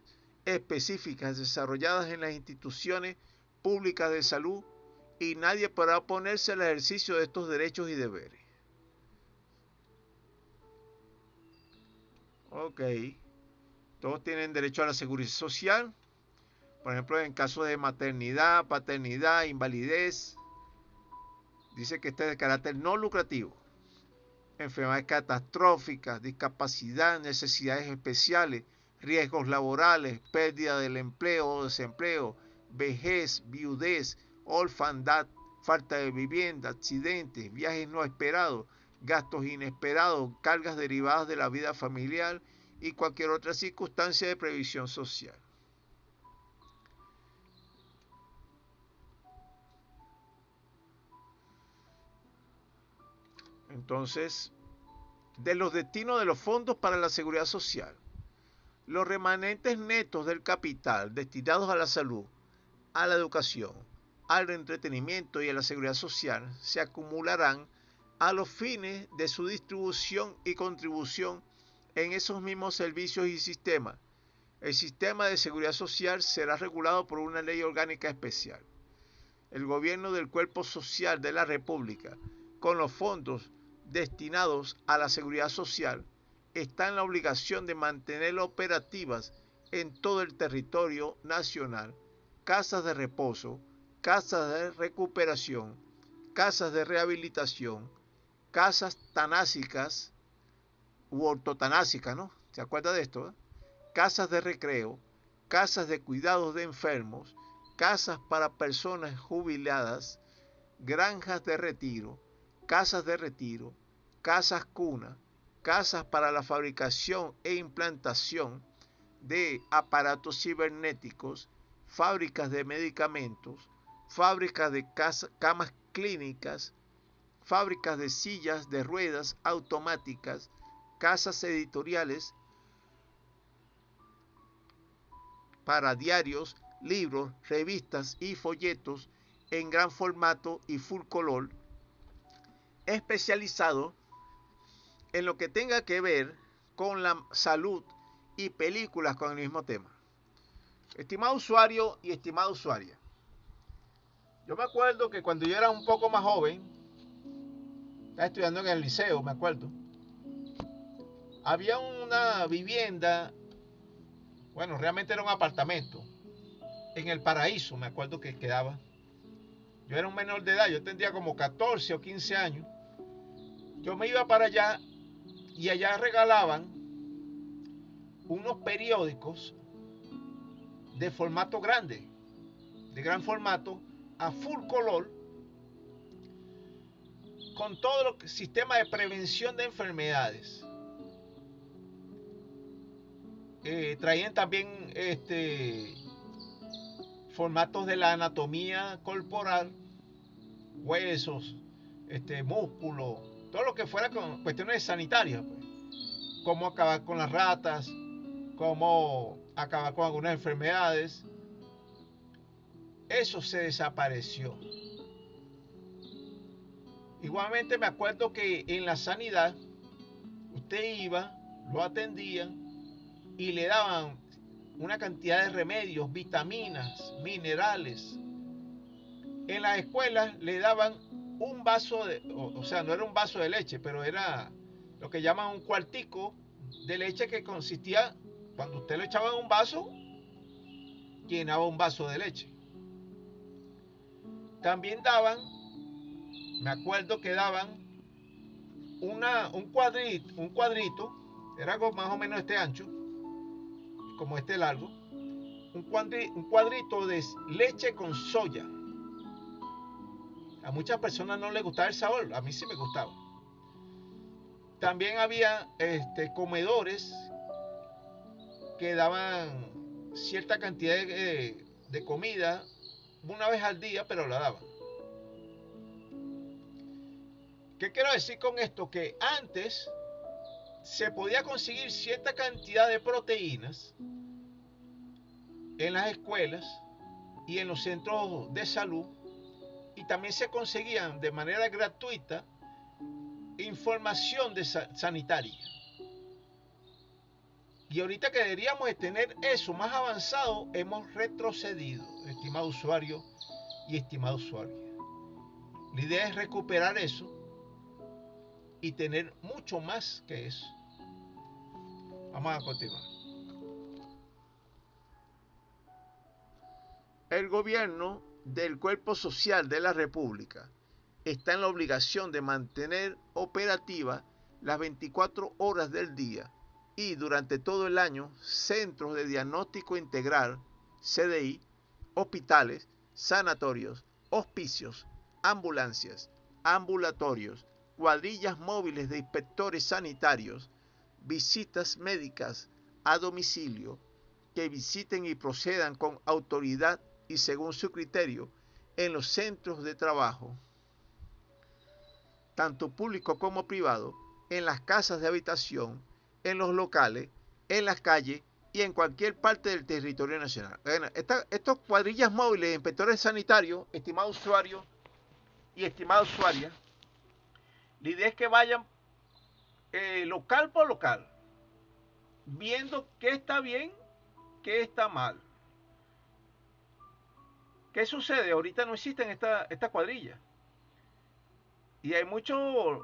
específicas desarrolladas en las instituciones públicas de salud, y nadie podrá oponerse al ejercicio de estos derechos y deberes. Ok. Todos tienen derecho a la seguridad social, por ejemplo, en caso de maternidad, paternidad, invalidez. Dice que este es de carácter no lucrativo. Enfermedades catastróficas, discapacidad, necesidades especiales, riesgos laborales, pérdida del empleo o desempleo, vejez, viudez, orfandad, falta de vivienda, accidentes, viajes no esperados, gastos inesperados, cargas derivadas de la vida familiar y cualquier otra circunstancia de previsión social. Entonces, de los destinos de los fondos para la seguridad social, los remanentes netos del capital destinados a la salud, a la educación, al entretenimiento y a la seguridad social se acumularán a los fines de su distribución y contribución en esos mismos servicios y sistemas. El sistema de seguridad social será regulado por una ley orgánica especial. El gobierno del cuerpo social de la República, con los fondos destinados a la seguridad social, está en la obligación de mantener operativas en todo el territorio nacional casas de reposo, casas de recuperación, casas de rehabilitación, casas tanásicas u ortotanásicas, ¿no? ¿Se acuerda de esto? Casas de recreo, casas de cuidados de enfermos, casas para personas jubiladas, granjas de retiro, casas cuna, casas para la fabricación e implantación de aparatos cibernéticos, fábricas de medicamentos, fábricas de camas clínicas, fábricas de sillas de ruedas automáticas, casas editoriales para diarios, libros, revistas y folletos en gran formato y full color, especializado en lo que tenga que ver con la salud y películas con el mismo tema. Estimado usuario y estimada usuaria, yo me acuerdo que cuando yo era un poco más joven, estaba estudiando en el liceo, me acuerdo, había una vivienda, bueno, realmente era un apartamento, en el Paraíso, me acuerdo que quedaba. Yo era un menor de edad, yo tendría como 14 o 15 años. Yo me iba para allá y allá regalaban unos periódicos de formato grande, de gran formato, a full color, con todo el sistema de prevención de enfermedades. Traían también formatos de la anatomía corporal, huesos, músculo, todo lo que fuera con cuestiones sanitarias, pues. Cómo acabar con las ratas, cómo acabar con algunas enfermedades. Eso se desapareció. Igualmente me acuerdo que en la sanidad usted iba, lo atendían y le daban una cantidad de remedios, vitaminas, minerales. En las escuelas le daban un vaso de, o sea, no era un vaso de leche, pero era lo que llaman un cuartico de leche que consistía, cuando usted lo echaba en un vaso, llenaba un vaso de leche. También daban, me acuerdo que daban un cuadrito, era algo más o menos este ancho, como este largo, un cuadrito de leche con soya. A muchas personas no les gustaba el sabor, a mí sí me gustaba. También había comedores que daban cierta cantidad de comida una vez al día, pero la daban. ¿Qué quiero decir con esto? Que antes se podía conseguir cierta cantidad de proteínas en las escuelas y en los centros de salud, y también se conseguían de manera gratuita información sanitaria. Y ahorita que deberíamos de tener eso más avanzado, hemos retrocedido, estimado usuario y estimado usuario. La idea es recuperar eso y tener mucho más que eso. Vamos a continuar. El gobierno del cuerpo social de la República está en la obligación de mantener operativas las 24 horas del día y durante todo el año centros de diagnóstico integral, CDI, hospitales, sanatorios, hospicios, ambulancias, ambulatorios, cuadrillas móviles de inspectores sanitarios, visitas médicas a domicilio, que visiten y procedan con autoridad y según su criterio en los centros de trabajo, tanto público como privado, en las casas de habitación, en los locales, en las calles y en cualquier parte del territorio nacional. Bueno, estos cuadrillas móviles de inspectores sanitarios, estimado usuario y estimada usuaria, la idea es que vayan local por local, viendo qué está bien, qué está mal. ¿Qué sucede? Ahorita no existen esta cuadrilla. Y hay muchos,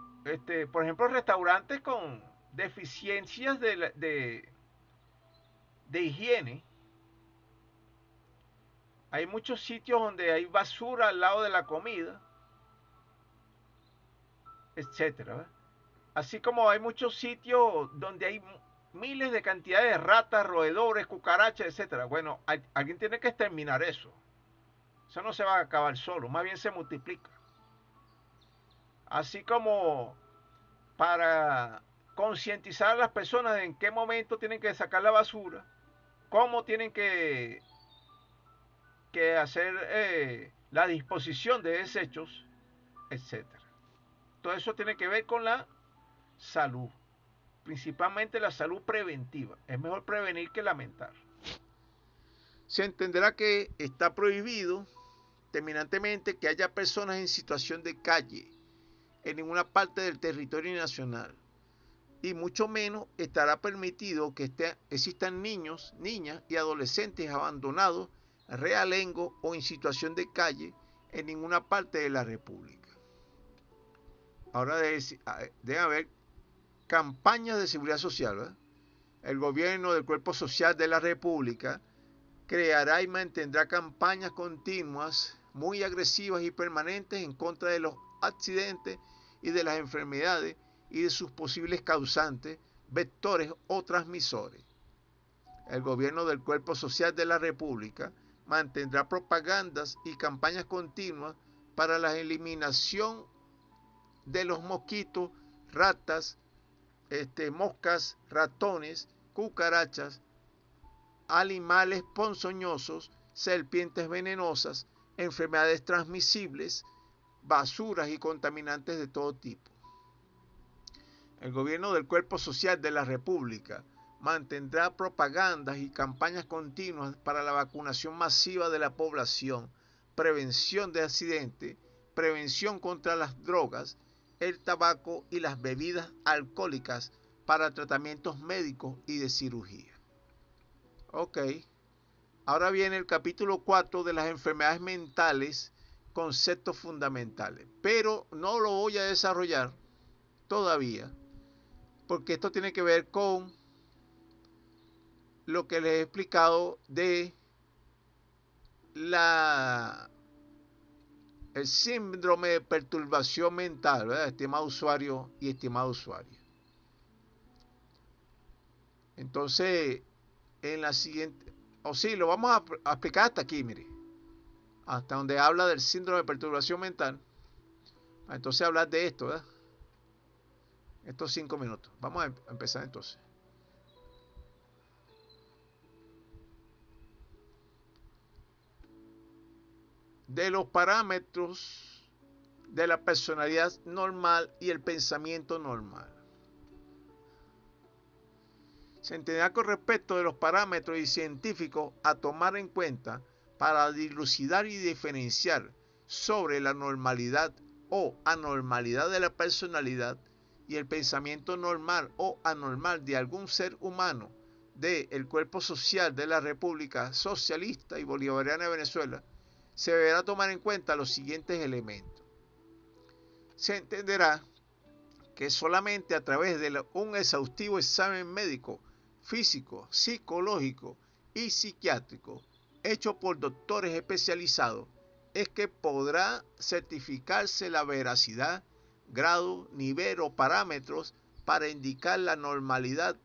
por ejemplo, restaurantes con deficiencias de higiene. Hay muchos sitios donde hay basura al lado de la comida, etcétera. Así como hay muchos sitios donde hay miles de cantidades de ratas, roedores, cucarachas, etcétera. Bueno, alguien tiene que exterminar eso. Eso no se va a acabar solo, más bien se multiplica. Así como para concientizar a las personas de en qué momento tienen que sacar la basura, cómo tienen que hacer la disposición de desechos, etcétera. Todo eso tiene que ver con la salud, principalmente la salud preventiva. Es mejor prevenir que lamentar. Se entenderá que está prohibido terminantemente que haya personas en situación de calle en ninguna parte del territorio nacional, y mucho menos estará permitido que existan niños, niñas y adolescentes abandonados, realengo o en situación de calle en ninguna parte de la República. Ahora debe haber campañas de seguridad social, ¿verdad? El gobierno del Cuerpo Social de la República creará y mantendrá campañas continuas, muy agresivas y permanentes en contra de los accidentes y de las enfermedades y de sus posibles causantes, vectores o transmisores. El gobierno del Cuerpo Social de la República mantendrá propagandas y campañas continuas para la eliminación de los mosquitos, ratas, moscas, ratones, cucarachas, animales ponzoñosos, serpientes venenosas, enfermedades transmisibles, basuras y contaminantes de todo tipo. El gobierno del Cuerpo Social de la República mantendrá propagandas y campañas continuas para la vacunación masiva de la población, prevención de accidentes, prevención contra las drogas, el tabaco y las bebidas alcohólicas para tratamientos médicos y de cirugía. Ok. Ahora viene el capítulo 4 de las enfermedades mentales, conceptos fundamentales. Pero no lo voy a desarrollar todavía, porque esto tiene que ver con lo que les he explicado de la el síndrome de perturbación mental, ¿verdad? Estimado usuario y estimado usuario. Entonces, en la siguiente, o sí, lo vamos a explicar hasta aquí, mire, hasta donde habla del síndrome de perturbación mental. Entonces hablar de esto, ¿verdad? Estos 5 minutos. Vamos a empezar entonces. De los parámetros de la personalidad normal y el pensamiento normal. Se entenderá con respecto de los parámetros y científicos a tomar en cuenta para dilucidar y diferenciar sobre la normalidad o anormalidad de la personalidad y el pensamiento normal o anormal de algún ser humano del cuerpo social de la República Socialista y Bolivariana de Venezuela, se deberá tomar en cuenta los siguientes elementos. Se entenderá que solamente a través de un exhaustivo examen médico, físico, psicológico y psiquiátrico, hecho por doctores especializados, es que podrá certificarse la veracidad, grado, nivel o parámetros para indicar la normalidad,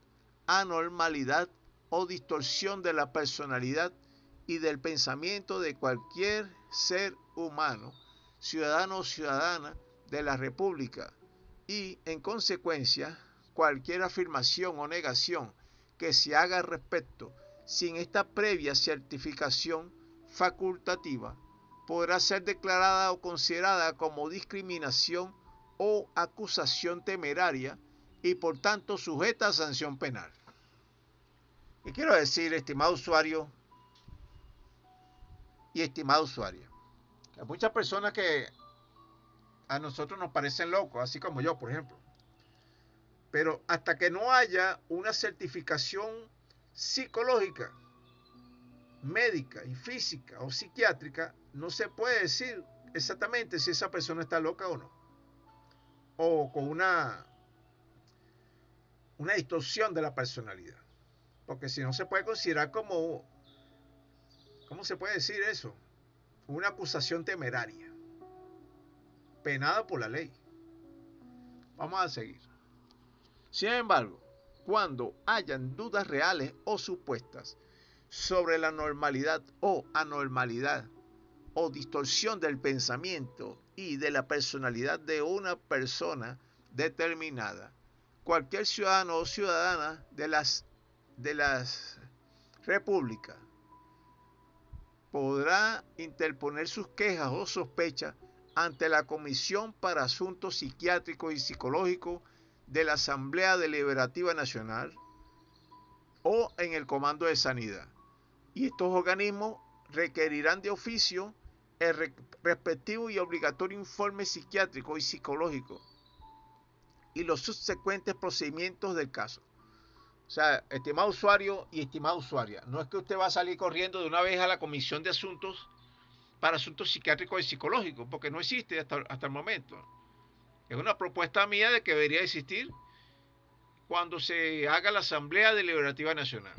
anormalidad o distorsión de la personalidad y del pensamiento de cualquier ser humano, ciudadano o ciudadana de la República, y, en consecuencia, cualquier afirmación o negación que se haga al respecto sin esta previa certificación facultativa podrá ser declarada o considerada como discriminación o acusación temeraria y por tanto sujeta a sanción penal. ¿Qué quiero decir, estimado usuario y estimado usuaria? Hay muchas personas que a nosotros nos parecen locos, así como yo, por ejemplo. Pero hasta que no haya una certificación psicológica, médica y física o psiquiátrica, no se puede decir exactamente si esa persona está loca o no. O con una distorsión de la personalidad. Porque si no se puede considerar como, ¿cómo se puede decir eso? Una acusación temeraria, penada por la ley. Vamos a seguir. Sin embargo, cuando hayan dudas reales o supuestas sobre la normalidad o anormalidad o distorsión del pensamiento y de la personalidad de una persona determinada, cualquier ciudadano o ciudadana de las repúblicas podrá interponer sus quejas o sospechas ante la Comisión para Asuntos Psiquiátricos y Psicológicos de la Asamblea Deliberativa Nacional o en el Comando de Sanidad. Y estos organismos requerirán de oficio el respectivo y obligatorio informe psiquiátrico y psicológico y los subsecuentes procedimientos del caso. O sea, estimado usuario y estimada usuaria, no es que usted va a salir corriendo de una vez a la Comisión de Asuntos para Asuntos Psiquiátricos y Psicológicos, porque no existe hasta el momento. Es una propuesta mía de que debería existir cuando se haga la Asamblea Deliberativa Nacional.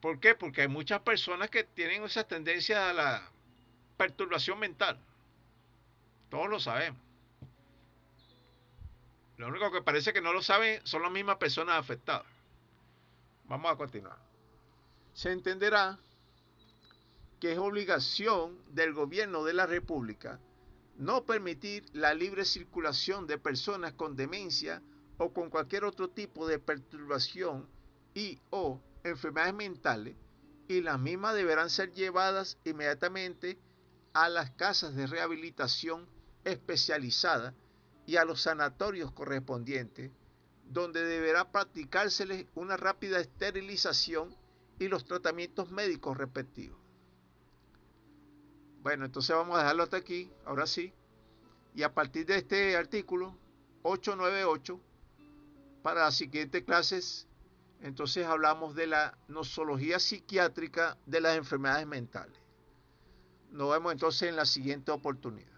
¿Por qué? Porque hay muchas personas que tienen esas tendencias a la perturbación mental. Todos lo sabemos. Lo único que parece que no lo saben son las mismas personas afectadas. Vamos a continuar. Se entenderá que es obligación del gobierno de la República no permitir la libre circulación de personas con demencia o con cualquier otro tipo de perturbación y o enfermedades mentales, y las mismas deberán ser llevadas inmediatamente a las casas de rehabilitación especializadas y a los sanatorios correspondientes, donde deberá practicárseles una rápida esterilización y los tratamientos médicos respectivos. Bueno, entonces vamos a dejarlo hasta aquí, ahora sí. Y a partir de este artículo 898, para las siguientes clases entonces hablamos de la nosología psiquiátrica de las enfermedades mentales. Nos vemos entonces en la siguiente oportunidad.